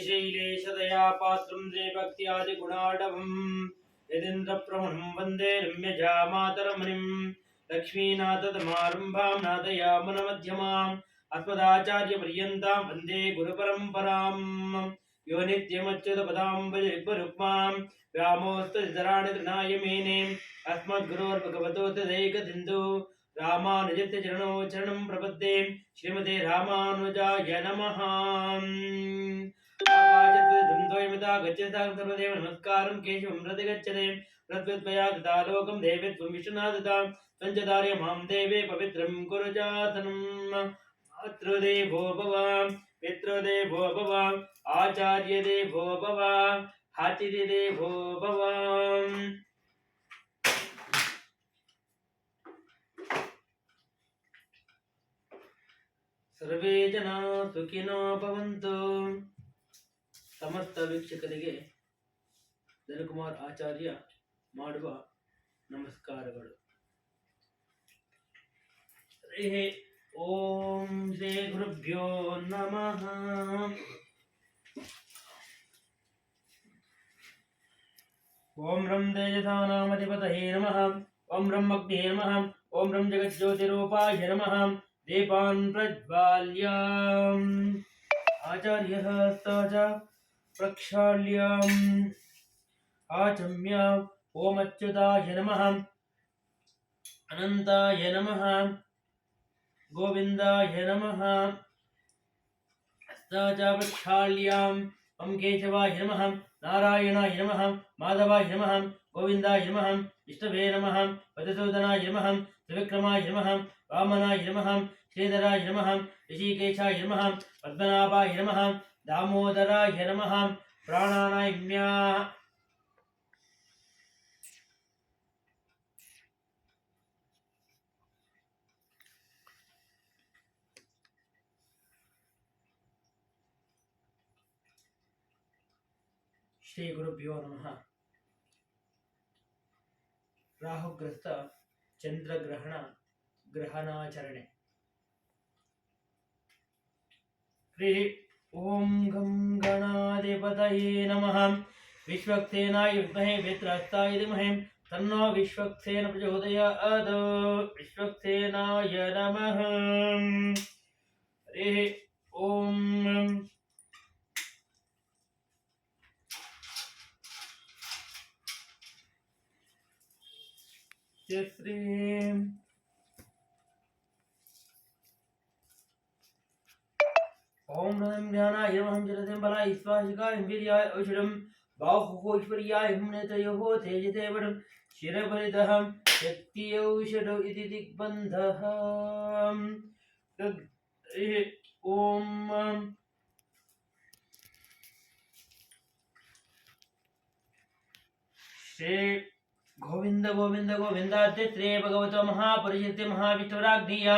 श्रीशैलेशदया पात्रं श्रीभक्त्यादिगुणाढवम् यदिन्द्रप्रवणं वन्दे रम्यजा मातरमुनिं लक्ष्मीनाथसमारम्भां नाथयामुनमध्यमाम् अस्मदाचार्यपर्यन्तां वन्दे गुरुपरम्पराम् यो नित्यमच्युतपदाम्बुजयुग्मरुक्मां व्यामोस्तराणि तृणाय मेने अस्मद्गुरोर्भगवतोऽस्य रामानुजस्य चरणौ चरणं प्रपद्ये श्रीमते रामानुजाय नमः। सर्वदेव नमस्कारं केशवं प्रति गच्छते प्रत्युत्पया ददा लोकं देवे त्वं विष्णुनादता पञ्चदार्य मां देवे पवित्रं कुरु जातनम्। मातृदेवो भव पितृदेवो भव आचार्यदेवो भव अतिथिदेवो भव। सर्वे जना सुखिनो भवन्तु। समस्त ವೀಕ್ಷಕರಿಗೆ ಧನಕುಮಾರ್ ಆಚಾರ್ಯ ಮಾಡುವ ನಮಸ್ಕಾರಗಳು। ಓಂ ಶ್ರೀ ಗುರುಭ್ಯೋ ನಮಃ। ಓಂ ರಂ ತೇಜಸಾನಾಮಧಿಪತಯೇ ನಮಃ। ಓಂ ರಂ ಅಗ್ನಿಯೇ ನಮಃ। ಓಂ ರಂ ಜಗಜ್ಯೋತಿರೂಪಾಯ ನಮಃ। ದೀಪಾನ್ ಪ್ರಜ್ವಾಲ್ಯ आचार्यः च प्रक्षाल्यम् आचम्य ओम अच्युताय नमः अनंताय नमः गोविंदाय नमः च प्रक्षाल्यम् ओम केशवाय नमः नारायणाय नमः माधवाय नमः गोविंदाय नमः विष्णवे नमः मधुसूदनाय नमः त्रिविक्रमाय नमः वामनाय नमः श्रीधराय नमः ऋषिकेशाय नमः पद्मनाभाय नमः दामोदराय नमः प्राणानाम्याः श्री गुरुभ्यो नमः। राहुग्रस्त चंद्रग्रहण ग्रहणाचरणे ओम गं गणाधिपतये नमः। विश्वक्सेनाय विद्महे वेत्रहस्ताय धीमहि तन्नो विश्वक्सेन प्रचोदयात्। विश्वक्सेनाय नमः। ओम श्री ओम नमः ज्ञानाय नमः जलते बलाय स्वाशिकाय वीर्याय औषधं बाहुः ऐश्वर्याय नेत्रयोः तेजते वरं शिरपरितः शक्ति औषधौ इति दिग्बन्धः। ओम श्री गोविंद गोविंद गोविंदाद्य भगवतो महापुरुषस्य महाविष्णुराज्ञया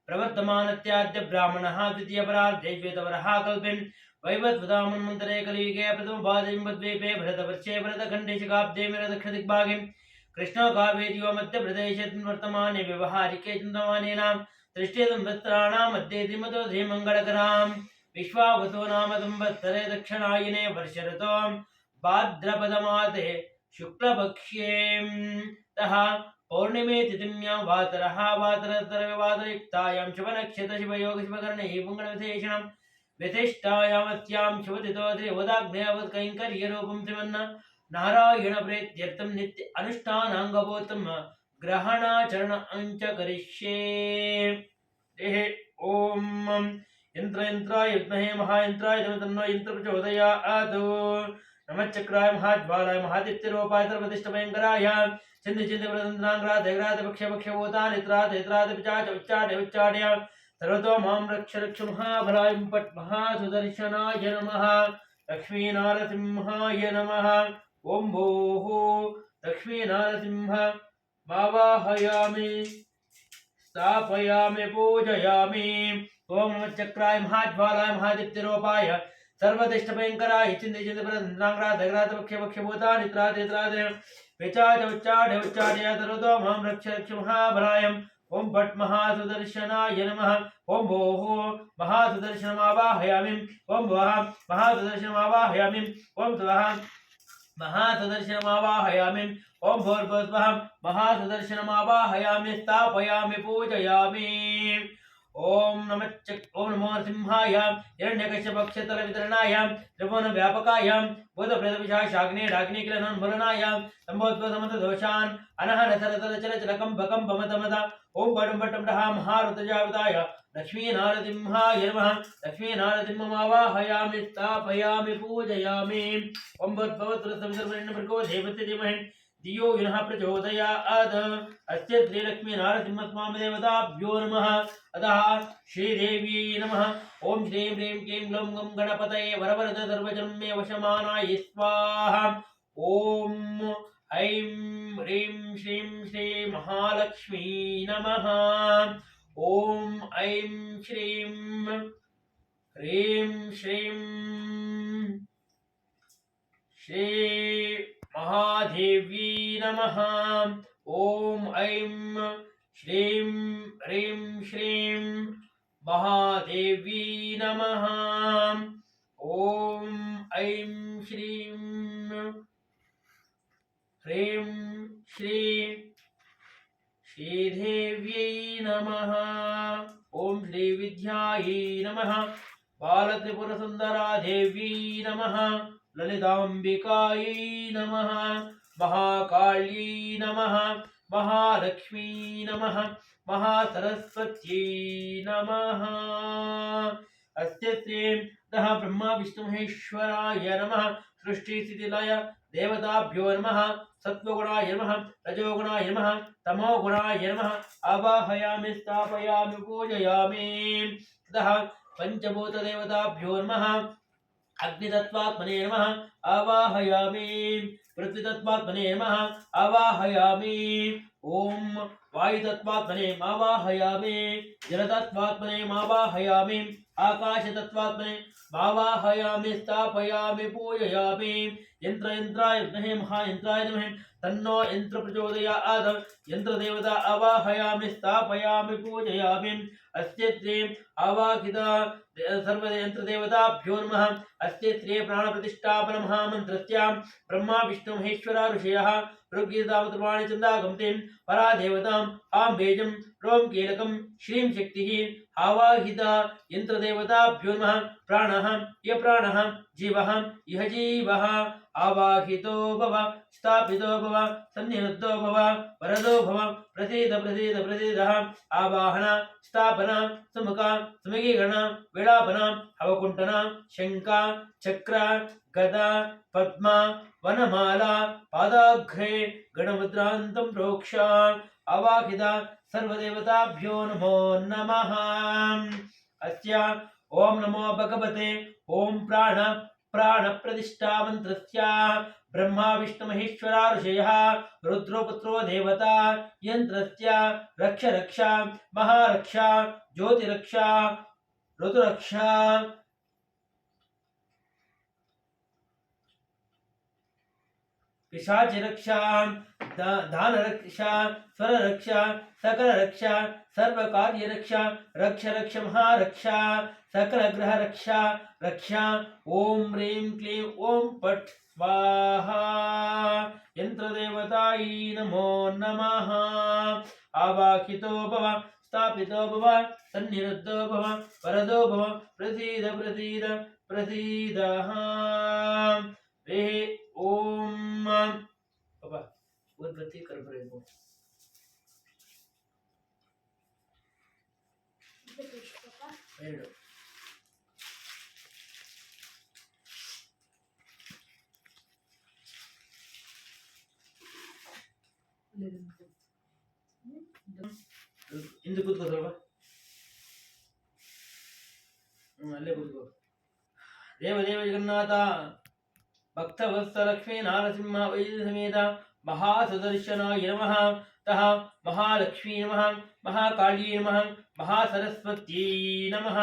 प्रवर्तमानत्याद्य ब्राह्मणः द्वितीयपरार्धे श्वेतवरः कल्पेन वैवस्वतामन्वन्तरे कलियुगे प्रथमपादे भरतवर्षे भरतखण्डे शकाब्दे दक्षिणदिग्भागे कृष्णकावेर्यो मध्यप्रदेशे वर्तमाने व्यवहारिके चिन्तमानेन तृष्टे संवत्सराणां मध्ये त्रिमतो श्रीमङ्गलकरां विश्वावसो नाम संवत्सरे दक्षिणायने वर्षऋतो भाद्रपदमासे शुक्लपक्षे तः पौर्णिमे तिथिम्यां वातरः वातरतरवातरयुक्तायां शुभनक्षत्र शुभयोग शुभकर्णे पुङ्गलविशेषणं विशिष्टायामस्यां शुभतिथो त्रिवदाग्नेयवत्कैङ्कर्यरूपं त्रिवन्न नारायणप्रीत्यर्थं नित्य अनुष्ठानाङ्गभूतं ग्रहणाचरणञ्च करिष्ये। ॐ यन्त्रयन्त्राय विद्महे महायन्त्राय तन्नो यन्त्रप्रचोदयात्। नमश्चक्राय महाज्वालाय महादित्यरूपाय सर्वदिष्टभयङ्कराय चिन्ति चिन्ति प्रदन्द्राङ्ग्राद पक्षभूतानित्राद पिचाच उच्चाट्य सर्वतो मां रक्ष रक्ष महाबलाय पट् महासुदर्शनाय नमः। लक्ष्मीनारसिंहाय नमः। ओं भोः लक्ष्मीनारसिंह वावाहयामि स्थापयामि पूजयामि। ओं नमश्चक्राय महाज्वालाय महादित्यरूपाय सर्वदिष्टभयङ्कराय चिन्ति चिन्ति प्रदन्द्राङ्ग्राद पक्षभूतानित्राद पिचाच उच्चाट्य सर्वतो मां रक्ष रक्ष महाबलाय ओम भट महासुदर्शनाय नमः ओम भोः महासुदर्शनमावाहयामि ओम भवः महासुदर्शनमावाहयामि ओम स्वः महासुदर्शनमावाहयामि ओम भूर्भुवः महासुदर्शनमावाहयामि स्थापयामि पूजयामि ओम नमो सिंहाय हिरण्यकश्यपक्षतलवितरणाय त्रिभुवनव्यापकाय भूतप्रेतपिशाचाग्नेयाग्निकिलनोन्मूलनाय सम्भोत्पदमतदोषान् अनहरतरतरचलचलकम्भकम्भमतमद ओम बडं बटं महारुतजावताय लक्ष्मीनारसिंहाय नमः लक्ष्मीनारसिंहमावाहयामि स्थापयामि पूजयामि ओम भवतुरसवितर्मण्यभृगो देवस्य धीमहि धियो यो नः प्रचोदयात् अस्य श्रीलक्ष्मीनारसिंहस्वामी देवताभ्यो नमः अतः श्रीदेवी नमः ओम श्रीं ह्रीं क्लीं ग्लौं गं गणपतये वरवरद सर्वजन्म मे वशमानाय स्वाहा ओम ऐं ह्रीं श्रीं श्री महालक्ष्मी नमः ओम ऐं श्रीं ह्रीं श्रीं श्री महादेवी नमः ओम ऐं श्रीं ह्रीं श्रीं महादेवी नमः ओम ऐं श्रीं ह्रीं श्री श्रीदेव्यै नमः ओम श्री विद्यायै नमः बालत्रिपुरसुन्दरा देवी नमः ललिताम्बिकायै नमः महाकाल्यै नमः महालक्ष्मी नमः महासरस्वत्यै नमः अस्य श्रीः ब्रह्मा विष्णुमहेश्वराय नमः सृष्टिस्थितिलय देवताभ्यो नमः सत्वगुणाय नमः रजोगुणाय नमः तमोगुणाय नमः आवाहयामि स्थापयामि पूजयामि ततः पंचभूतदेवताभ्यो नमः अग्नितत्त्वात्मने नमः आवाहयामि पृथ्वीतत्त्वात्मने नमः आवाहयामि ओम वायुतत्त्वात्मने मावाहयामि जलतत्त्वात्मने मावाहयामि आकाशतत्त्वात्मने मावाहयामि स्थापयामि पूजयामि यंत्राय विद्महे महायंत्राय धीमहि तन्नो यंत्र प्रचोदयात् यंत्रदेवता आवाहयामि स्थापयामि पूजयामि अस्य श्री आवाहित सर्वयंत्रदेवताभ्यो नमः अस्य श्री प्राणप्रतिष्ठापन महामन्त्रस्य ब्रह्मा विष्णु महेश्वरा ऋषयः ऋग्वेदावतर्वाणि चन्दागमते परा देवताम् आं बेजं रों कीलकं श्रीं शक्तिः आवाहित यंत्रदेवताभ्यो नमः प्राणः य प्राणः जीवः इह जीवः आवाहितो भव स्थापितो भव सन्निरुद्धो भव वरदो भव प्रसीद प्रसीद प्रसीदः आवाहन स्थापन सुमुख सुमुखीकरण विलापन अवकुंठन शंका चक्र गदा पद्म वनमाला पादाग्रे गणमुद्रान्तं प्रोक्ष आवाहित सर्वदेवताभ्यो नमो नमः अस्य ओम नमो भगवते ओम प्राण प्रतिष्ठा मंत्रस्य ब्रह्मा विष्णु महेश्वरा ऋषयः रुद्रपुत्रो देवता यंत्रस्य रक्ष रक्षा महारक्षा ज्योतिरक्षा ऋतुरक्षा पिशाच रक्षा दान रक्षा स्वर रक्षा सकल रक्षा सर्व कार्य रक्षा रक्ष रक्ष महारक्षा सकल ग्रह रक्षा रक्षा ओम ह्रीं क्लीं ओम पट स्वाहा यंत्रदेवतायै नमो नमः आवाहितो भव स्थापितो भव सन्निरुद्धो भव वरदो भव प्रसीद प्रसीद प्रसीदः वे ओम पापा उद्बत्ती कर बरेगो ಎರಡು ಇಂದು ಕೂತ್ಕೋ ಸ್ವಲ್ಪ ಅಲ್ಲೇ ಕೂತ್ಕೋ ದೇವದೇವ ಜಗನ್ನಾಥ भक्तवत्स लक्ष्मी नारसिंह वैद्य समेत महासुदर्शनाय नमः तः महालक्ष्मी नमः महाकाली नमः महासरस्वत्यै नमः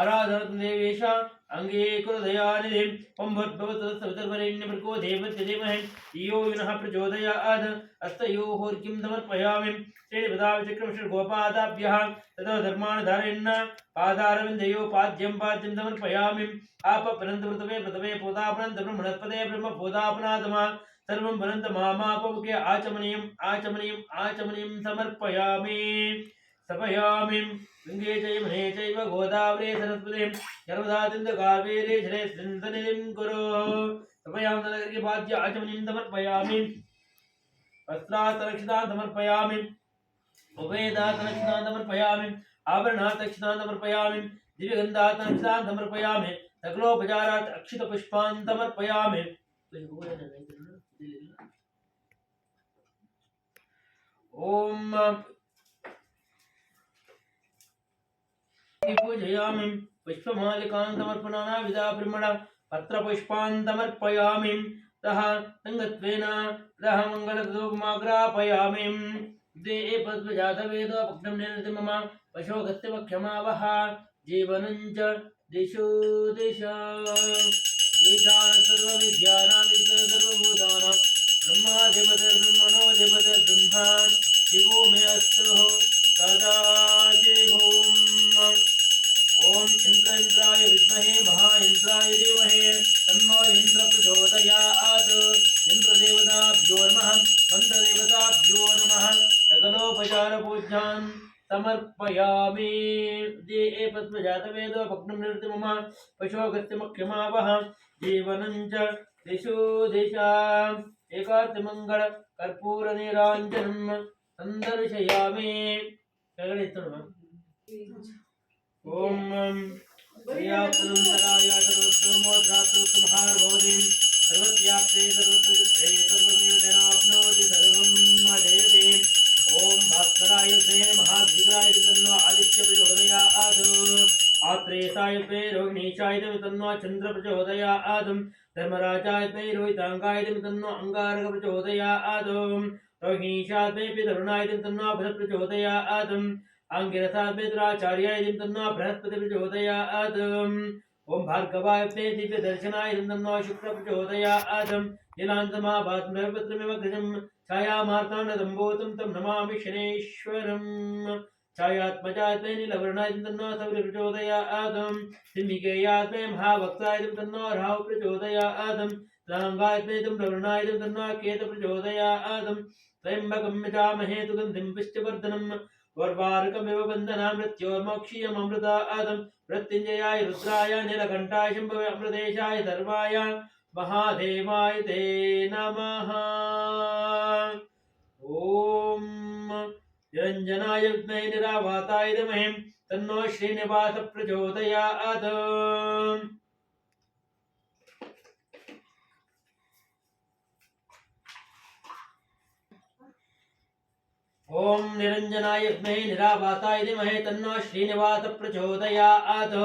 आराधनं देवेश अङ्गीकुरुदयानिधिं ॐ भूर्भुवस्सवितर्वरेण्यभर्गो देवस्य धीमहि धियो यो नः प्रचोदयात् हस्तयोर्घ्यं समर्पयामि श्रीनिपदाविचक्रमश्रीगोपादाभ्यः ततो धर्मान् धारयन् पादारविन्दयोपाद्यं पाद्यं समर्पयामि आपपनन्तपृतवे पृतवे पोतापनन्त ब्रह्मणस्पते ब्रह्मपोतापनादमा सर्वं वनन्त मामापमुखे आचमनीयं समर्पयामि सपयामि गंगे चैमने चैव गोदावरी सरस्वती नर्मदा सिन्धु कावेरी जलेऽस्मिन् सन्निधिं कुरु सपयामि तदग्रे पाद्य आचमनीं समर्पयामि वस्त्रास्तरक्षितान् समर्पयामि उभयदास्तरक्षितान् समर्पयामि आभरणास्तरक्षितान् समर्पयामि दिव्यगन्धास्तरक्षितान् समर्पयामि सकलोपचारात् अक्षितपुष्पान् समर्पयामि ओम पूजयामि पुष्पमालिकां समर्पणाना विदा ब्रह्मण पत्रपुष्पान् समर्पयामि तः संगत्वेन तः मङ्गलधूपमाग्रापयामि दे पद्मजातवेदो भक्तं निरति मम पशोगस्य वक्षमावह जीवनं च दिशो दिशा ईशान सर्वविद्यानां सर्वभूतानां ब्रह्माधिपतिर्ब्रह्मणोऽधिपतिर् ब्रह्मा शिवो मे अस्तु सदाशिवोम् ओम इंद्राय विद्महे महाइंद्राय धीमहि तन्नो इंद्र प्रचोदयात् इंद्रदेवताभ्यो नमः मंत्रदेवताभ्यो नमः सकलोपचारपूज्यान् समर्पयामि दे पद्मजातवेदो भग्नं निरति मम पशोगस्य मुख्यमावह जीवनं च दिशो दिशा एकार्तिमङ्गल कर्पूरनीराञ्जनं सन्दर्शयामि ओम प्रियातनं सदाय सर्वोत्तमोद्रात्रोत्तमहार्भवतीं सर्वव्याप्ते सर्वत्रजित्ते सर्वमेव तेनाप्नोति सर्वं जयते ओम भास्कराय विद्महे महाधिकराय तन्नो आदित्य प्रचोदयात् आत्रेयसाय विद्महे रोहिणीशाय तन्नो चन्द्र प्रचोदयात् धर्मराजाय विद्महे रोहिताङ्गाय तन्नो अङ्गारक प्रचोदयात् रोहिणीशाय विद्महे पितरुणाय तन्नो बुध प्रचोदयात् आंगिरसाद्वैतराचार्याय तन्नो बृहस्पति प्रचोदयात् ओम भार्गवाय दिव्य दर्शनाय तन्नो शुक्र प्रचोदयात् नीलान्तमाभास्मभद्रमिव गजं छायामार्ताण्डदम्भोतं तं नमामि शनेश्वरम् छायात्मजाय नीलवर्णाय तन्नो सौर्य प्रचोदयात् सिंहिकेयाय महाभक्ताय तन्नो राहु प्रचोदयात् रांगाय ब्रह्मणाय तन्नो केतु प्रचोदयात् त्र्यम्बकं यजामहे सुगन्धिं पुष्टिवर्धनम् वर्वारुकमिव बन्धना मृत्योर्मोक्षीयममृतात् मृत्युञ्जयाय रुद्राय नीलकण्ठाय शम्भवे अमृतेशाय सर्वाय महादेवाय ते नमः ॐ निरञ्जनाय विद्महे निरावाताय धीमहि तन्नो श्रीनिवासः प्रचोदयात् ओम निरंजनाय विद्महे निरावासाय धीमहि तन्नो श्रीनिवासः प्रचोदयात्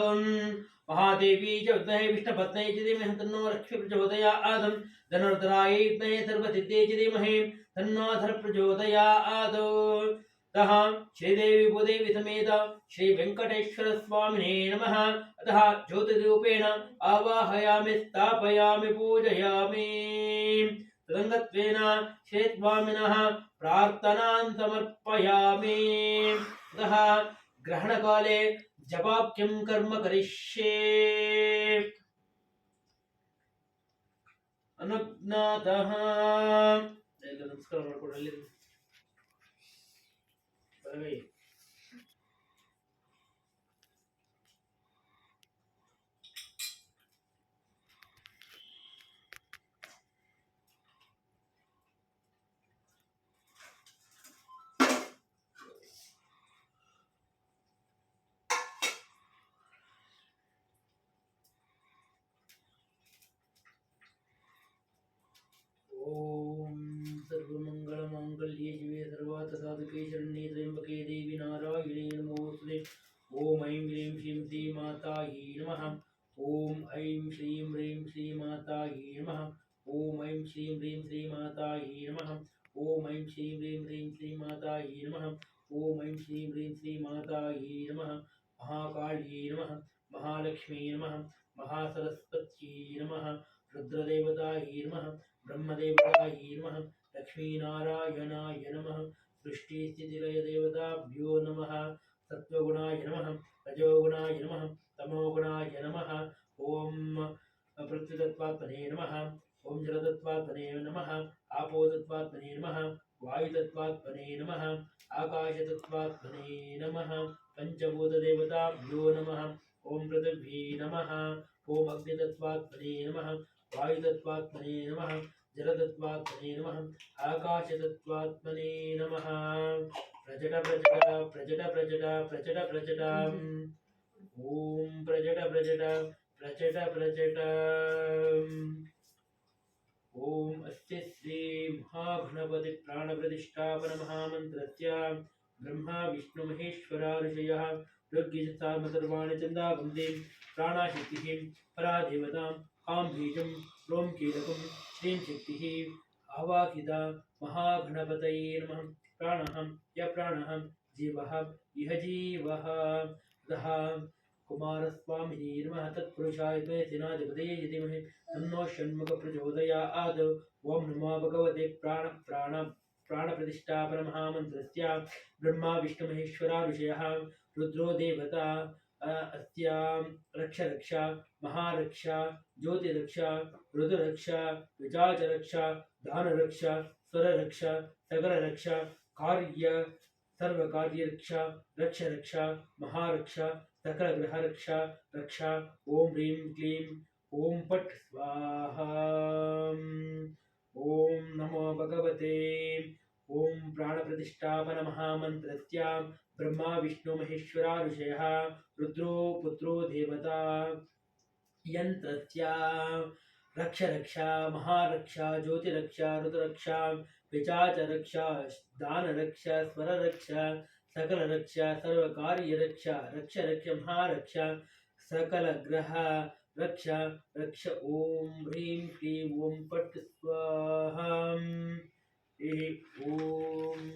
महादेवी च विद्महे विष्णुपत्न्यै च धीमहि तन्नो लक्ष्मी प्रचोदयात् धनुर्धरायै विद्महे सर्वसिद्ध्यै च धीमहि तन्नो धर प्रचोदयात् तः श्रीदेवी भूदेवी समेत श्री वेंकटेश्वर स्वामिने नमः अतः ज्योतिरूपेण आवाहयामि स्थापयामि पूजयामि तदंगत्वेन श्री स्वामिनः प्रार्थनां समर्पयामि अतः ग्रहणकाले जपाख्यं कर्म करिष्ये अनुज्ञातः नमस्कार ಮಾಡ್ಕೊಳ್ಳಿ ಬರವೇ ओम सर्वमंगलमांगल्ये शिवे सर्वार्थसाधके शरण्ये त्र्यंबके देवी नारायणे नमोस्तुते ओम ऐं ह्रीं श्रीं श्री मातायै नमः ओम ऐं श्रीं ह्रीं श्री मातायै नमः ओम ऐं श्रीं ह्रीं श्री मातायै नमः ओम ऐं श्रीं ह्रीं श्री मातायै नमः ओम ऐं श्रीं ह्रीं श्री मातायै नमः महाकाल्यै नमः महालक्ष्मी नमः महासरस्वत्यै नमः रुद्रदेवतायै नमः ब्रह्मदेवतायै नमः लक्ष्मीनारायणाय नमः सृष्टिस्थितिलयदेवताभ्यो नमः सत्त्वगुणाय नमः रजोगुणाय नमः तमोगुणाय नमः ॐ पृथ्वीतत्त्वात्मने नमः ॐ जलतत्त्वात्मने नमः आपोतत्त्वात्मने नमः वायुतत्त्वात्मने नमः आकाशतत्त्वात्मने नमः पंचभूतदेवताभ्यो नमः ॐ पृथिव्यै नमः ॐ अग्नितत्त्वात्मने नमः वायुतत्त्वात्मने नमः जलतत्त्वात्मने नमः आकाशतत्त्वात्मने नमः प्रजट प्रजट प्रजट प्रजट प्रजट प्रजट ॐ प्रजट प्रजट प्रजट प्रजट ॐ अस्य श्री महागणपति प्राणप्रतिष्ठापन महामन्त्रस्य ब्रह्मा विष्णु महेश्वरा ऋषयः ऋग्यजुस्सामसर्वाणि छन्दागुंसि प्राणाशक्तिः परा देवता कां बीजं क्रों कीलकं श्रीं शक्तिः आवाहिता महागणपतये नमः प्राणः य प्राणः जीवः इह जीवः ततः कुमारस्वामिने नमः तत्पुरुषाय सेनाधिपतये धीमहि तन्नो षण्मुख प्रचोदयात् ओम नमो भगवते प्राणप्रतिष्ठापन महामन्त्रस्य ब्रह्मा विष्णु महेश्वरा ऋषयः रुद्रो देवता अस्यां रक्ष रक्ष महारक्ष ज्योतिरक्ष रुद्ररक्ष विचाचरक्ष दानरक्ष स्वररक्ष सकलरक्ष कार्य सर्वकार्यरक्ष रक्ष रक्ष महारक्ष सकल ग्रह रक्ष रक्ष ओम ह्रीं क्लीं ओम पट स्वाहा ओम नमो भगवते ओम प्राणप्रतिष्ठापन महामन्त्रस्य ब्रह्मा विष्णु महेश्वरा ऋषयः रुद्रो पुत्रो देवता यन्त्रस्य रक्ष रक्ष महारक्ष ज्योतिरक्ष रुद्ररक्ष पिचाचरक्ष दानरक्ष स्वररक्ष सकलरक्ष सर्वकार्यरक्ष रक्ष रक्ष महारक्ष सकलग्रह रक्ष रक्ष ओम ह्रीं क्लीं ओम पट स्वाहा ओम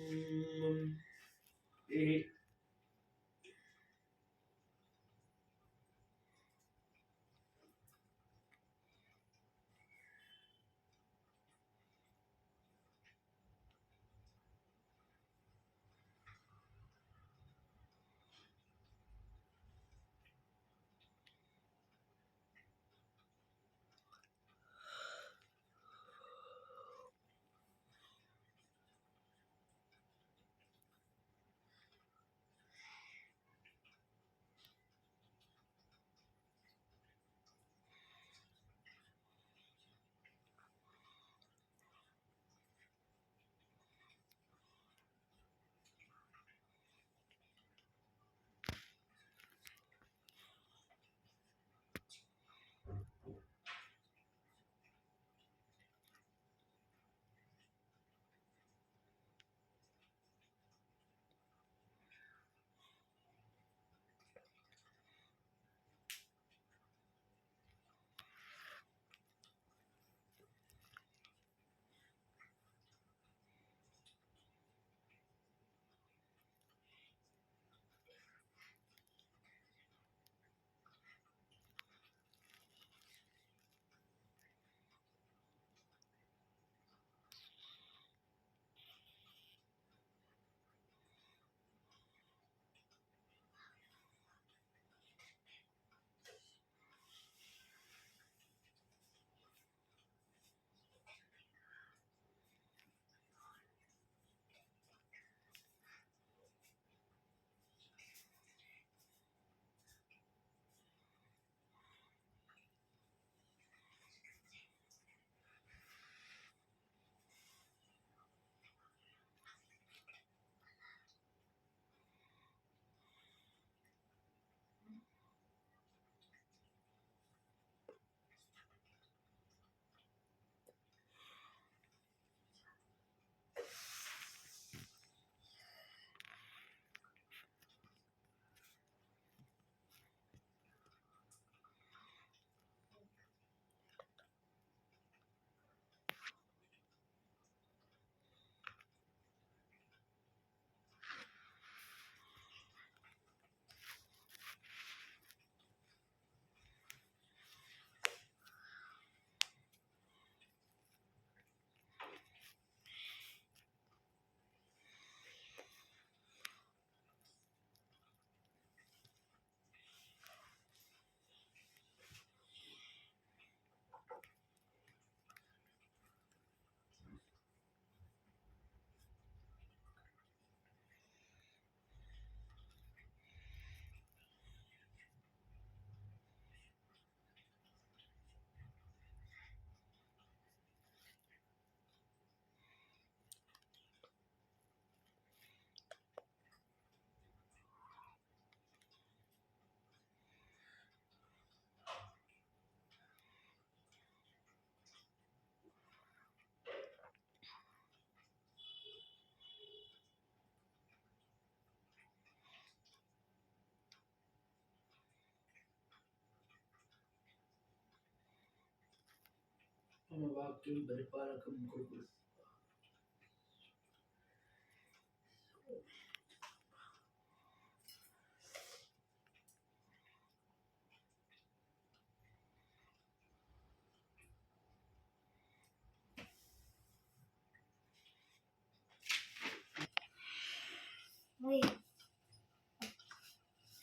मम वाक्यं परिपालकं कुरु।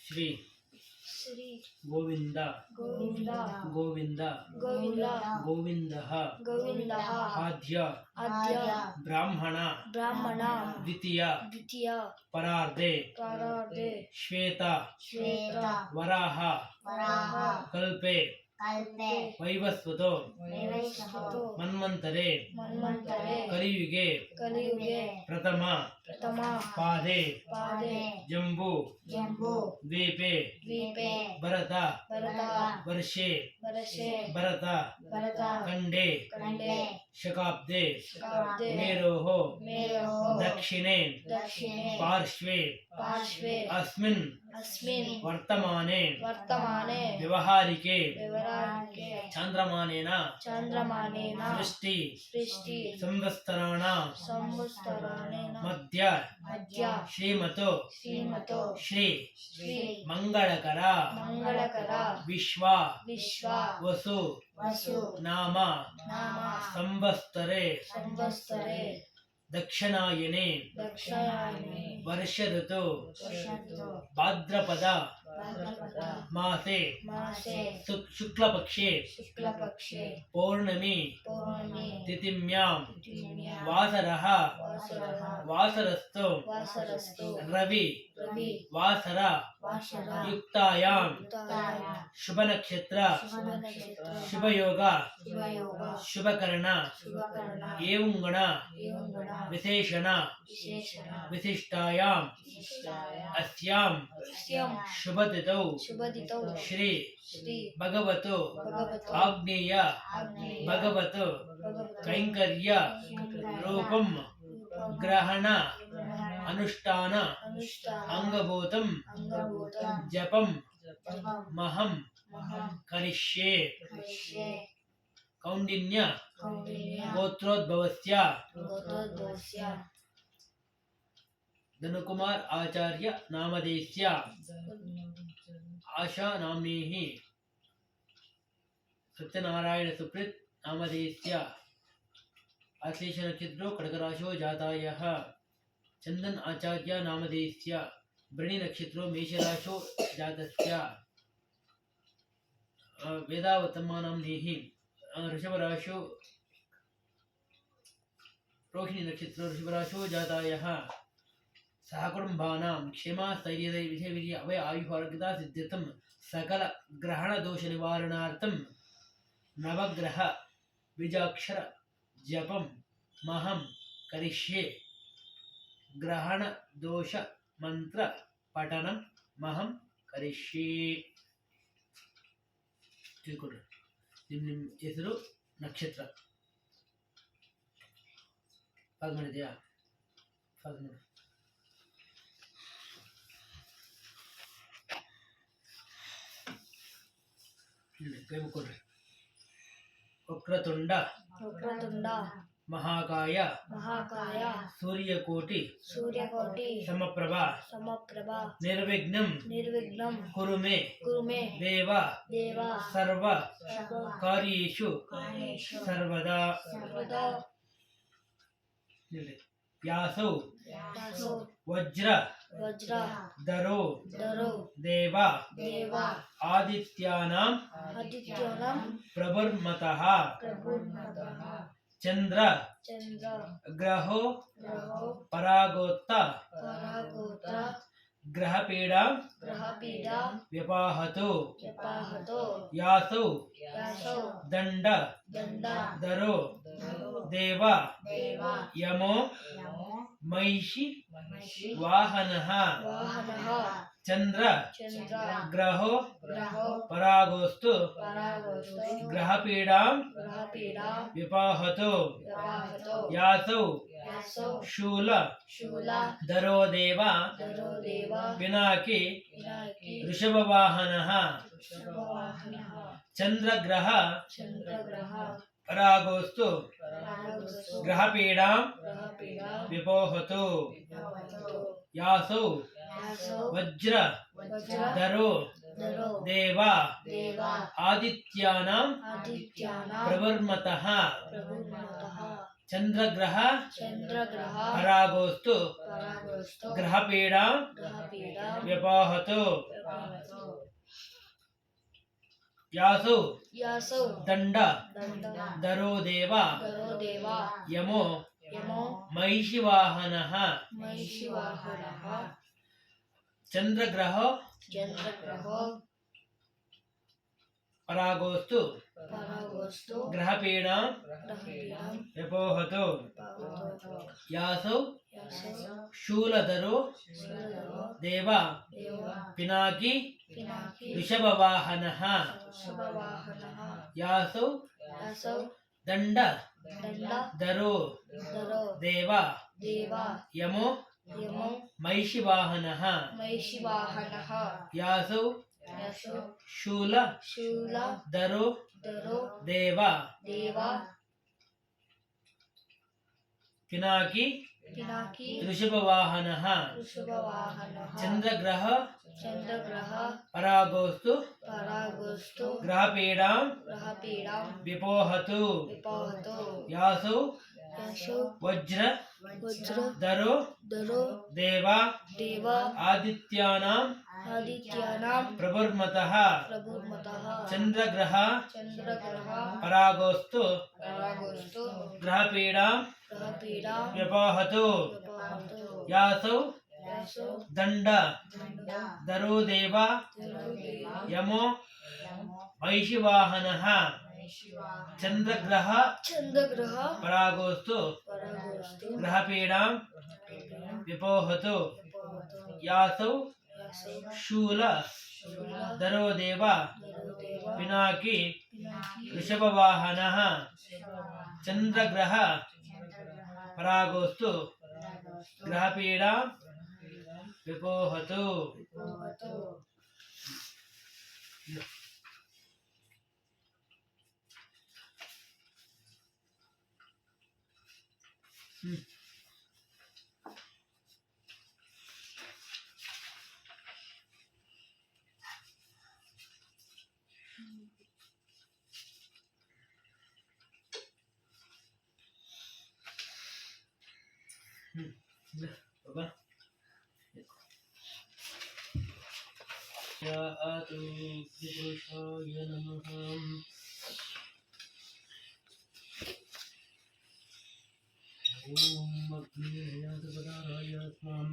श्री श्री गोविंद गोविंद गोविंद गोविंद गोविंदः गोविंदः आद्य आद्य ब्राह्मण ब्राह्मण द्वितीय द्वितीय परार्धे परार्धे श्वेत श्वेत वराह वराह कल्पे कल्पे वैवस्वतो वैवस्वतो मन्वन्तरे मन्वन्तरे कलियुगे कलियुगे प्रथम प्रथम पादे पादे जम्बू जम्बू द्वीपे द्वीपे भरत भरत वर्षे वर्षे भरत भरत खण्डे खण्डे शकाब्दे शकाब्दे मेरोः मेरोः दक्षिणे दक्षिणे पार्श्वे पार्श्वे अस्मिन् अस्मिन् वर्तमाने वर्तमाने व्यवहारिके व्यवहारिके चान्द्रमानेन चन्द्रमानेन सृष्टि सृष्टि संवत्सराणां संवत्सराणेन मध्य मध्य श्रीमतो श्रीमतो श्री श्री मंगलकर मंगलकर विश्व विश्व वसु वसु नाम नाम संवत्सरे संवत्सरे दक्षिणायने दक्षिणायने वर्ष ऋतु वर्षन्तु भाद्रपद भाद्रपद मासे मासे शुक्लपक्षे शुक्लपक्षे पौर्णमी पौर्णमी तिथिम्यां तिथिम्यां वासरः वासरः वासरस्तु वासरस्तु रवि रवि वासर वासर युक्तायां युक्तायां शुभ नक्षत्र शुभनक्षत्र शुभयोग शुभयोग शुभकर्ण शुभकर्ण एवं गुण एवं गुण विशेषण विशेषण विशिष्टायां विशिष्टायां अस्यां अस्यां शुभतिथौ शुभदितौ श्री श्री भगवतो भगवतो आग्नेय आग्नेय भगवतो भगवतो कैंकर्य रूपं ग्रहण ग्रहण अनुष्ठान अनुष्ठान अंगभूतं अंगभूतं जपं जपं महं महं करिष्ये करिष्ये कौंडिन्य कौंडिन्य गोत्रोद्भवस्य गोत्रोद्भवस्य धनुकुमार आचार्य नामधेयस्य आशा नाम्नीः सत्यनारायण सुकृत नामधेयस्य आश्लेष नक्षत्रो खड्गराशो जातायः चंदन आचार्य नामधेयस्य भृणि नक्षत्रो मेषराशो जातस्य वेदावतम्मा नाम्नीः ऋषभराशो रोहिणी नक्षत्रो ऋषभराशो जातायः सहकुटुम्बानां क्षेमा स्थैर्य विजय अभय आयुर्भाग्यता सिद्ध्यर्थं सकल ग्रहण दोष निवारणार्थं नवग्रह बीजाक्षर जपं महं करिष्ये ग्रहण दोष मंत्र पठनं महं करिष्ये ತಿಳ್ಕೊಳ್ರಿ ನಿಮ್ಮ ಹೆಸರು ನಕ್ಷತ್ರ ಪಾಸ್ ಮಾಡಿದ್ಯಾ ಪಾಸ್ ಮಾಡಿ ಕೈ ಮುಕ್ಕೊಳ್ರಿ ವಕ್ರತುಂಡ ವಕ್ರತುಂಡ महाकाय महाकाय सूर्यकोटि सूर्यकोटि समप्रभ समप्रभ निर्विघ्नं निर्विघ्नं कुरु मे कुरु मे देव देव सर्व सर्व कार्येषु कार्येषु सर्वदा सर्वदा व्यासौ दासो वज्र वज्र धरो धरो देव देव आदित्यानां आदित्यानां प्रभुर्मतः प्रभुर्मतः चंद्र चंद्र ग्रहो ग्रहो परागोत्त परागोत्र ग्रहपीडा ग्रहपीडा व्यपाहतो व्यपाहतो यासौ यासौ दंड दंड धरो धरो देव देव यमो नमो महिषि महिषि वाहनः वाहनः चंद्र चंद्र ग्रहो ग्रहो परागोस्तु परागोस्तो ग्रहपीडा ग्रहपीडा व्यपाहतो व्यपाहतो यासौ यासौ शूल शूल धरो देव धरो देव पिनाकी पिनाकी ऋषभवाहनः वृषभवाहनः चंद्रग्रह चंद्रग्रह परागोस्तु परागोस्तु ग्रहपीडां ग्रहपीडा विपोहतु विपोहतु यासौ यासो वज्र वज्र धरो धरो देवा देवा आदित्यानां आदित्यानां प्रवर्मतः प्रभुर्मतः चंद्रग्रह चंद्रग्रह परागोस्तु परागोस्तु ग्रहपीडां ग्रहपीडा विपोहतु विपोहतु यासौ यासो दंड दंड धरो देवा धरो देवा यमो यमो महिषिवाहनः महिषिवाहनः चंद्रग्रह चंद्रग्रहो परागोस्तु परागोस्तु ग्रहपीडां ग्रहपीडां विपोहतु विपोहतु यासौ यासो शूलधरो सूर्यधरो देवा देवा पिनाकी पिनाकी ऋषभवाहनः शुभवाहनः यासौ यासो दंड दंड धरो धरो देवा देवा यमो यमो महिषिवाहनः महिषिवाहनः यासौ यासो शूल शूल धरो धरो देवा देवा पिनाकी पिनाकी ऋषभवाहनः शुभवाहनः चंद्रग्रह चंद्रग्रह परागोस्तु परागोस्तु ग्रहपीडां ग्रहपीडां विपोहतु विपोहतु यासौ यासो वज्र वज्र धरो धरो देवा देवा आदित्यानां आदित्यानां प्रभुर्मतः प्रभुर्मतः चंद्रग्रह चंद्रग्रह परागोस्तु परागोस्तु ग्रहपीडां ग्रहपीडां विपोहतु विपोहतु यासौ यासो दंड दंड धरो देवा धरो देवा यमो महिषिवाहनः चंद्रग्रह चंद्रग्रह परागोस्तु परागोस्तु ग्रहपीडां विपोहतु विपोहतु यासौ यासो शूल शूल धरो देवा धरो देवा पिनाकी पिनाकी ऋषभवाहनः चंद्रग्रह परागोस्तु परागोस्तु ग्रहपीडां विपोहतु विपोहतु बाबा यातु पुरुषाय नमः ओम अग्नियातपदाराय स्वाम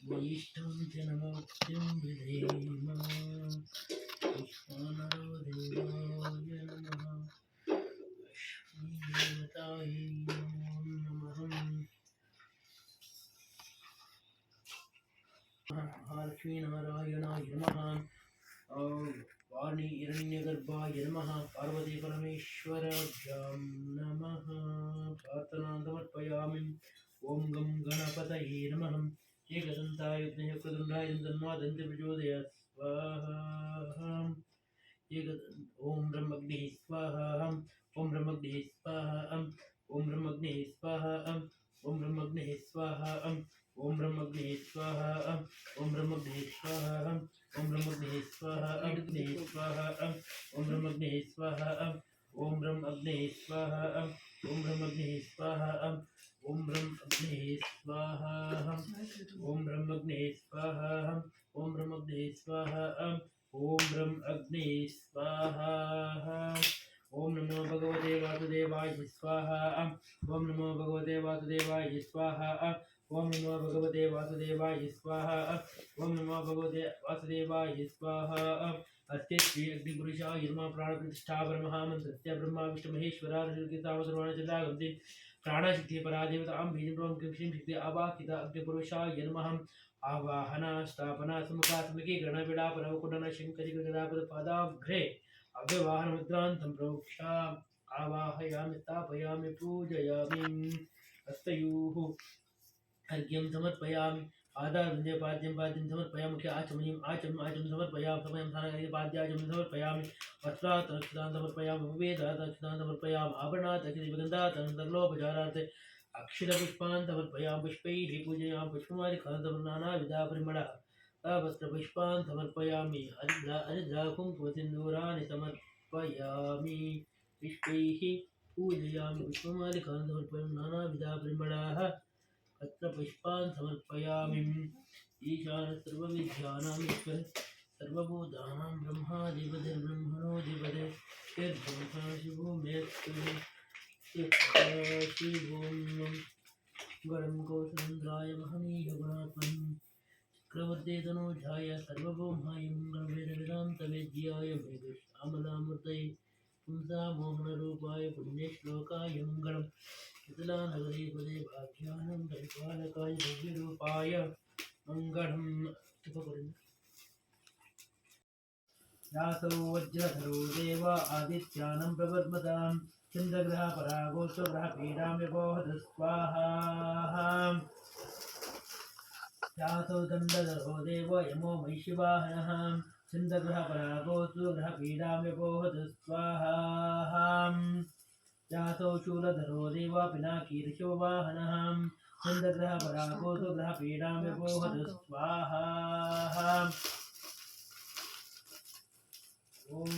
वैष्ठं च नमोक्तिं विधेम पुष्पानरो देवाय नमः अश्विनीदेवताय नमः लक्ष्मीनारायणाय नमः वाणी हिरण्यगर्भाय नमः पार्वती परमेश्वराभ्यां नमः प्रार्थनां समर्पयामि ओम गं गणपतये नमः एकदन्ताय विघ्नहस्तुण्डाय तन्मादन्त प्रचोदयात् स्वाहा ओम ब्रह्मग्निः स्वाहा ओम ब्रह्मग्निः स्वाहा ओम ब्रह्मग्निः स्वाहा ओम ब्रह्मग्निः स्वाहा ओम ब्रह्मग्निः स्वाहा ओम ब्रह्मग्निः स्वाहा ओम ब्रह्मग्निः स्वाहा अग्निः स्वाहा ओम ब्रह्मग्निः स्वाहा ओम ब्रह्मग्निः स्वाहा ओम ब्रह्मग्निः स्वाहा ओम ब्रह्मग्निः स्वाहा ओम ब्रह्मग्निः स्वाहा ओम ब्रह्मग्निः स्वाहा ओम ब्रह्मग्निः स्वाहा ओम नमो भगवते वासुदेवाय स्वाहा ओम नमो भगवते वासुदेवाय स्वाहा ओम नमो भगवते वासुदेवाय स्वाहा ओम नमो भगवते वासुदेवाय स्वाहा अस्ते श्री अग्निपुरुषाय नमः प्राणप्रतिष्ठापर महामन्त्रस्य ब्रह्मा विष्णु महेश्वरार्जुनकीर्तावसर्वाणचन्द्रागन्ति प्राणशक्ति परादेवतां बीजप्रभं कृषिं शक्ति आवाहिता अग्निपुरुषाय नमः आवाहना स्थापना समुखा समीकरण परवकुण्डन शंकरी गदापद पादाग्रे अव्यवाहन मुद्रान्तं प्रोक्षा आवाहयामि स्थापयामि पूजयामि हस्तयोः अर्घ्यं समर्पयामि आदारविन्दे पाद्यं पाद्यं समर्पयामि मुखे आचमनीम् आचमनं समर्पयामि समयं स्नानकर्मणि पाद्याचमनं समर्पयामि वस्त्रात् रक्षितान् समर्पयामि उपवेदात् रक्षितान् समर्पयामि आभरणात् रक्षितविगन्धात् अनन्तर्लोपचारार्थे अक्षितपुष्पान् समर्पयामि पुष्पैः पूजयामि पुष्पमालिकान् नानाविधा परिमलः वस्त्रपुष्पान् समर्पयामि हरिद्राकुङ्कुमसिन्दूराणि समर्पयामि पुष्पैः पूजयामि पुष्पमालिकान् समर्पयामि नानाविधा परिमलाः अत्र पुष्पान् समर्पयामि ईशान सर्वविद्यानां ईश्वर सर्वभूतानां ब्रह्माधिपतिर्ब्रह्मणोऽधिपति यद्ब्रह्मा शिवो मे शिवों गणं कौसलेन्द्राय महनीय गुणात्मन् चक्रवर्ती तनूजाय सर्वभौमाय मङ्गलवेदवेदान्तवेद्याय मेघश्यामलामूर्तये पुंसामोहनरूपाय पुण्यश्लोकाय मङ्गलम् मिथिलानगरीपदे भाग्यानं परिपालकाय भव्यरूपाय मङ्गलम् यासौ वज्रधरो देव आदित्यानं प्रवर्मतां चन्द्रग्रहपरागोत्सवग्रहपीडां व्यपोहत स्वाहा यासौ दण्डधरो देव यमो महिषिवाहनः चन्द्रग्रहपरागोत्सवग्रहपीडां व्यपोहत स्वाहा यासौ शूलधरो देव पिनाकीर्षवाहनः चन्द्रग्रहपरागोत्सवग्रहपीडां व्यपोहत स्वाहा ॐ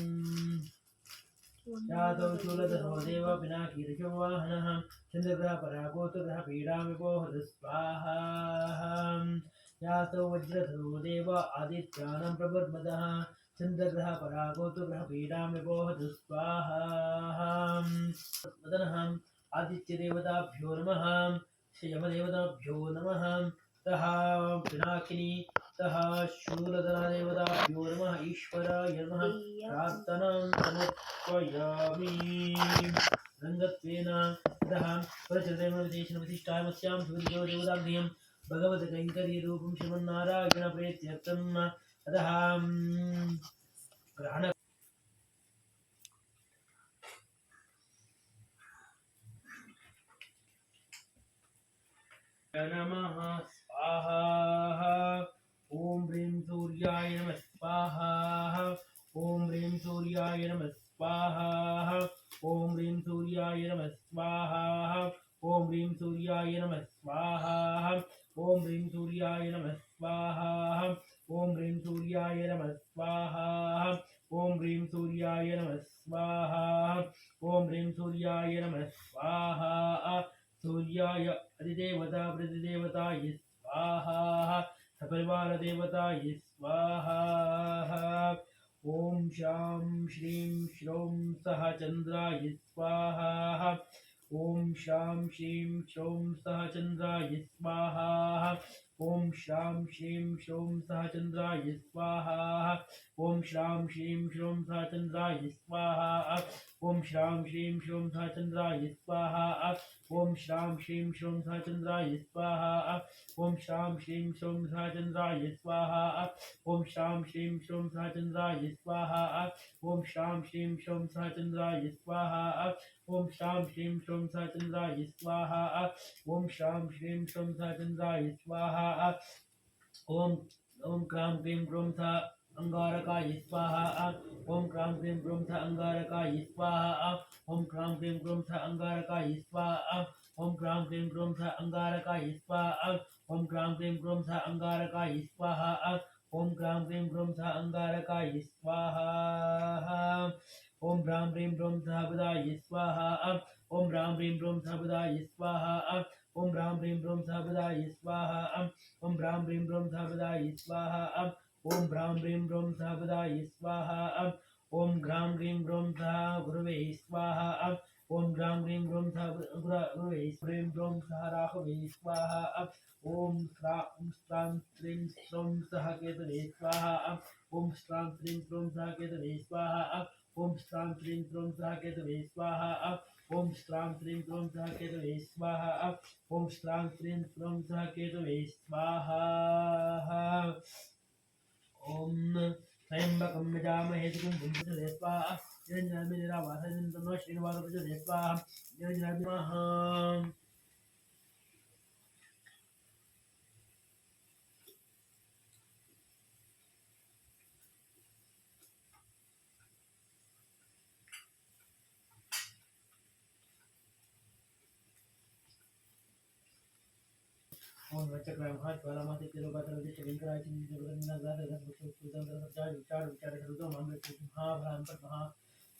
यादौ शूलधरो देव पिनाकीर्षवाहनः चन्द्रग्रहपरागोत्सवग्रहपीडां व्यपोहत स्वाहा यासौ वज्रधरो देव आदित्यानं प्रवर्मदः चन्द्रग्रहपरागोत्सवग्रहपीडां व्यपोहत स्वाहा मदनः आदित्यदेवताभ्यो नमः यमदेवताभ्यो नमः तः पिनाकिनी तः शूलधरदेवताभ्यो नमः ईश्वराय नमः प्रार्थनां समर्पयामि रङ्गत्वेन ततः परचरदेवदेशनवशिष्टामस्यां सूर्यो देवताग्नियं भगवद्कैङ्कर्यरूपं श्रीमन्नारायणप्रीत्यर्थम् अतः ग्रहण नमः स्वाहा ॐ ह्रीं सूर्याय नमः स्वाहा ॐ ह्रीं सूर्याय नमः स्वाहा ॐ ह्रीं सूर्याय नमः स्वाहा ॐ ह्रीं सूर्याय नमः स्वाहा ॐ ह्रीं सूर्याय नमः स्वाहा ॐ ह्रीं सूर्याय नमः स्वाहा ॐ ह्रीं सूर्याय नमः स्वाहा ॐ ह्रीं सूर्याय नमः स्वाहा सूर्याय अधिदेवता प्रतिदेवताय स्वाहा सपरिवारदेवताय स्वाहा ॐ शां श्रीं श्रौं सः चन्द्राय स्वाहा ॐ शां श्रीं श्रौं सः चन्द्राय स्वाहा ॐ शां श्रीं श्रौं सः चन्द्राय स्वाहा ॐ शां श्रीं श्रौं सः चन्द्राय स्वाहा ॐ शां श्रीं श्रौं सः चन्द्राय स्वाहा ॐ शां श्रीं श्रौं सः चन्द्राय स्वाहा ॐ शां श्रीं श्रौं सः चन्द्राय स्वाहा ॐ शां श्रीं श्रौं सः चन्द्राय स्वाहा ॐ शां श्रीं श्रौं सः चन्द्राय स्वाहा ॐ शां श्रीं श्रौं सः चन्द्राय स्वाहा ॐ शां श्रीं श्रौं सः चन्द्राय स्वाहा ॐ क्रां क्रीं क्रों सः अंगारकाय स्वाहा ॐ क्रां क्रीं क्रों सः अंगारकाय स्वाहा ॐ क्रां क्रीं क्रों सः अंगारकाय स्वाहा ॐ क्रां क्रीं क्रों सः अंगारकाय स्वाहा ॐ क्रां क्रीं क्रों सः अंगारकाय स्वाहा ॐ क्रां क्रीं क्रों सः अंगारकाय स्वाहा ॐ ब्रां ब्रीं ब्रों सः बुधाय स्वाहा ॐ ब्रां ब्रीं ब्रों सः बुधाय स्वाहा ॐ ब्रां ब्रीं ब्रों सः बुधाय स्वाहा ॐ ब्रां ब्रीं ब्रों सः बुधाय स्वाहा ॐ ब्रां ब्रीं ब्रों सः बुधाय स्वाहा ॐ ग्रां ग्रीं ग्रों सः गुरवे स्वाहा ॐ ग्रां ग्रीं ग्रों सः गुरवे स्प्रीं ब्रों सः राहवे स्वाहा ॐ स्त्रां स्त्रीं स्त्रौं सः केतवे स्वाहा ॐ स्त्रां स्त्रीं स्त्रौं सः केतवे स्वाहा ॐ स्त्रां स्त्रीं स्त्रौं सः केतवे स्वाहा ॐ स्त्रां स्त्रीं स्त्रौं सः केतवे स्वाहा ॐ स्त्रां स्त्रीं स्त्रौं सः केतवे स्वाहा ॐ त्र्यम्बकं यजामहे सुगन्धिं प्रचोदयात् स्वाहा निरञ्जनाग्निरावासनं तन्नो श्रीनिवासः प्रचोदयात् स्वाहा निरञ्जनाग्निः ओम वचक्राय महाज्वाला माते तिलोकातल दिश विंकराय चिंतन ग्रास सुदं विचार विचार करुतो मामले महाभ्राम पर महा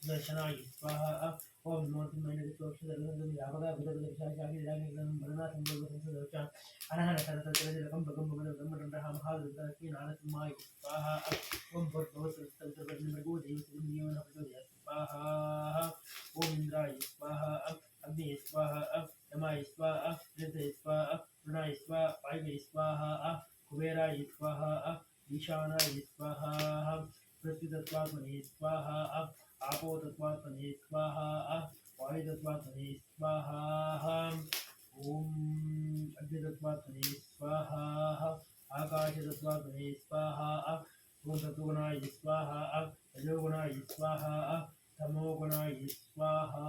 दर्शनाय स्वाहा ओम नमो मैंने विश्वास दर्शन यावगा विदर विशाल जागी जागी भरना संभव संसदचा अनहन सरत रकम भगम भगम भगम रंडा महाल विदर की नारद माय स्वाहा ओम भट भव संतर मृगो देव नियम प्रचोदयात् स्वाहा ओम इंद्राय स्वाहा अग्नि स्वाहा यमाय स्वाहा रुद्राय स्वाहा रुणाय स्वाहा वायुवे स्वाहा कुबेराय स्वाहा ईशानाय स्वाहा पृथ्वीतत्त्वात्मने स्वाहा आपो तत्त्वात्मने स्वाहा वायुतत्त्वात्मने स्वाहा ओम अग्नितत्त्वात्मने स्वाहा आकाशतत्त्वात्मने स्वाहा ओम सत्त्वगुणाय स्वाहा रजोगुणाय स्वाहा तमोगुणाय स्वाहा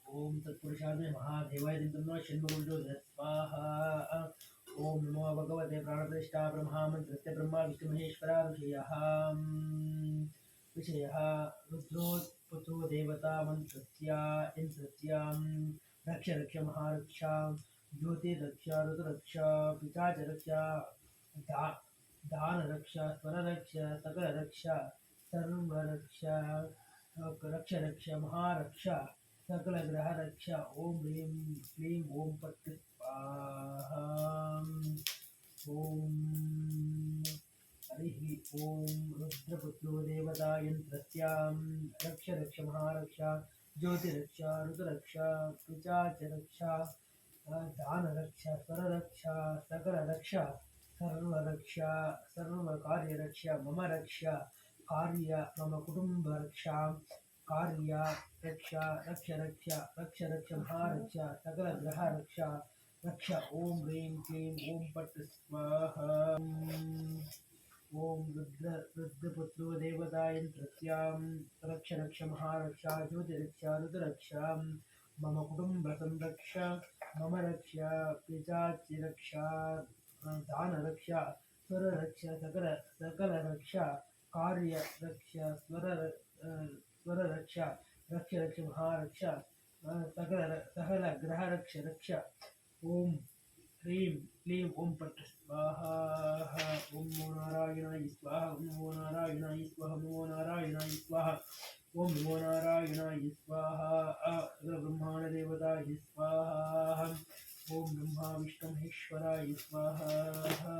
ओम तत्पुरुषाय महादेवाय नमः षण्मुखो स्वाहा ओम नमो भगवते प्राणप्रतिष्ठा ब्रह्मामन्त्रस्य ब्रह्मा विष्णुमहेश्वरा ऋषयः रुद्रोत्पत्तो देवता मन्त्रस्य इन्द्रस्यां रक्ष रक्ष महारक्षा ज्योतिरक्ष रुद्ररक्षा पिताचरक्षा दान रक्षा स्वर रक्षा सकल रक्षा सर्व रक्षा रक्ष रक्ष महारक्षा सकल ग्रह रक्षा ओम ह्रीं क्लीं ओम पट्ट स्वाहा ओम हरिः ओम रुद्रपुत्रो देवता यन्त्रस्यां रक्ष रक्ष महारक्षा ज्योतिरक्षा रुद्ररक्षा पिशाचरक्षा दान रक्षा स्वर रक्षा सकल रक्षा सर्व रक्षा सर्व कार्य रक्षा मम रक्षा कार्य मम कुटुंब रक्षा कार्य रक्षा रक्ष रक्षा रक्ष रक्ष महारक्षा सकल ग्रह रक्षा रक्षा ओम ह्रीं क्लीं ओम पट्ट स्वाहा ओम रुद्रपुत्रो देवता यन्त्रस्यां रक्ष रक्ष महारक्षा ज्योतिरक्षा रुद्ररक्षा मम कुटुंब संरक्षा मम रक्षा पिशाच रक्षा दान रक्षा स्वर रक्षा सकल रक्षा कार्य रक्षा स्वर रक्षा रक्ष रक्ष महारक्षा सकल ग्रह रक्षा ओम ह्रीं क्लीं ओम पट्ट स्वाहा ओम नमो नारायणाय स्वाहा ओम नमो नारायणाय स्वाहा ओम नमो नारायणाय स्वाहा ओम नमो नारायणाय स्वाहा ब्रह्मांड देवताय स्वाहा ओम ब्रह्मा विष्णु महेश्वराय स्वाहा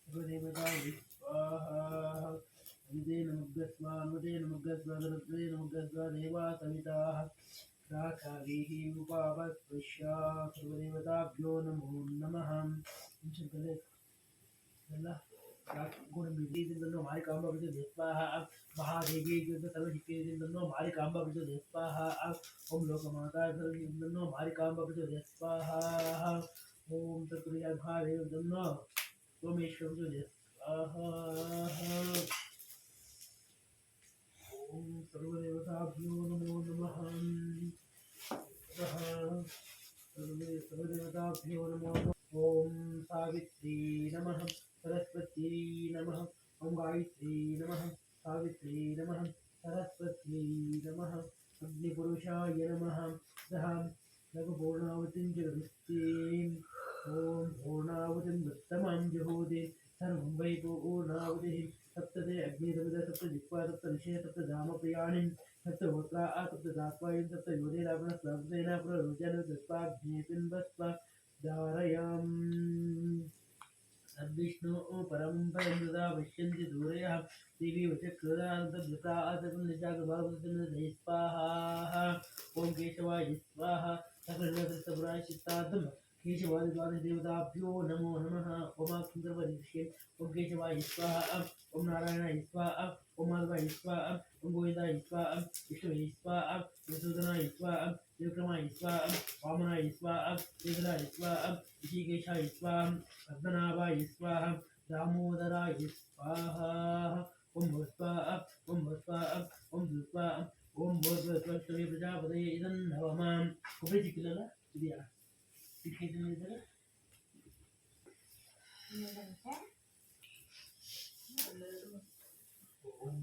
देवताय स्वाहा विदेन मुग्गस्वा देवा सविताः राखावीः उपावत्पुष्या सर्वदेवताभ्यो नमो नमः गुणविधिन्दो मारिकाम्बा प्रचोदयात् स्वाहा महादेवी सर्वशक्तिन्दो मारिकाम्बा प्रचोदयात् स्वाहा ओम लोकमाता सर्वशक्तिन्दो मारिकाम्बा प्रचोदयात् स्वाहा ओम तत्पुरुषाय महादेवन्दो सोमेश्वर प्रचोदयात् स्वाहा ओम सर्वदेवताभ्यो नमो नमः सर्वदेवताभ्यो नमो नमः ओम सावित्री नमः सरस्वती नमः ओम गायत्री नमः सावित्री नमः सरस्वती नमः अग्निपुरुषाय नमः दहं लघुपूर्णावतिं जगदस्तीं ओम पूर्णावतिं दत्तमां जहोदे सर्वं वै पूर्णावतिः सप्तते अग्निरविद सप्तजिह्वा सप्तऋषयः सप्तधामप्रियाणिं सप्तहोत्रा सप्तदात्वायं सप्तयोनिरावणः सर्वेण प्ररोचन दत्त्वाग्निपिण्डस्त्वा धारयामि तद्विष्णु परं ददा पश्यन्ति दूरयः देवी वचक्रदान्तर्गता आसकं निजागभावसन्नधे स्वाहा ॐ केशवाय स्वाहा सकलसप्तपुराय चित्तार्थं केशवादिद्वादशदेवताभ्यो नमो नमः ओमाक्षुन्द्रपरिषे ॐ केशवाय स्वाहा ॐ नारायणाय स्वाहा ॐ माधवाय स्वाहा ॐ गोविन्दाय स्वाहा विष्णुवे स्वाहा मधुसूदनाय स्वाहा विक्रमाय स्वाहा वामनाय स्वाहा वेदनाय स्वाहा ऋषिकेशाय स्वाहा पद्मनाभाय स्वाहा दामोदराय स्वाहा ॐ स्वाहा ॐ स्वाहा ॐ स्वाहा ॐ भूर्भुवस्सुः प्रजापतये इदं नवमां कुबेरचिकिलला ಇದೆಯಾ ಇದಕ್ಕೆ ಓಂ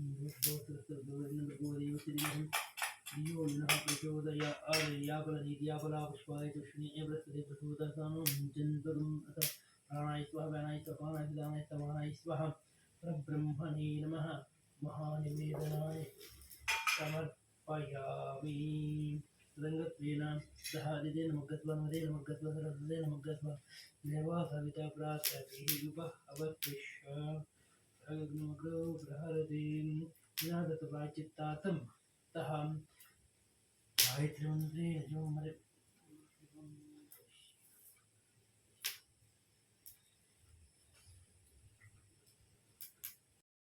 यो नः प्रचोदयाकुलनीत्याकुलापुष्पाय तुष्णीय बृहस्पति प्रसूतसानो चिन्तुम् अथ प्राणाय स्वाहा व्यानाय स्वाहा प्राणाय सुदानाय समानाय स्वाहा परब्रह्मणे नमः महानिवेदनाय समर्पयामि रङ्गत्वेन सह दिदेन मग्गत्वा मदेन मग्गत्वा सरस्वतेन मग्गत्वा देवा सविता प्रातः उपः अवतिष्ठ अग्निमग्रो प्रहरति नागतप्राचित्तातं तहं गायत्री मंत्रेण जो हमारे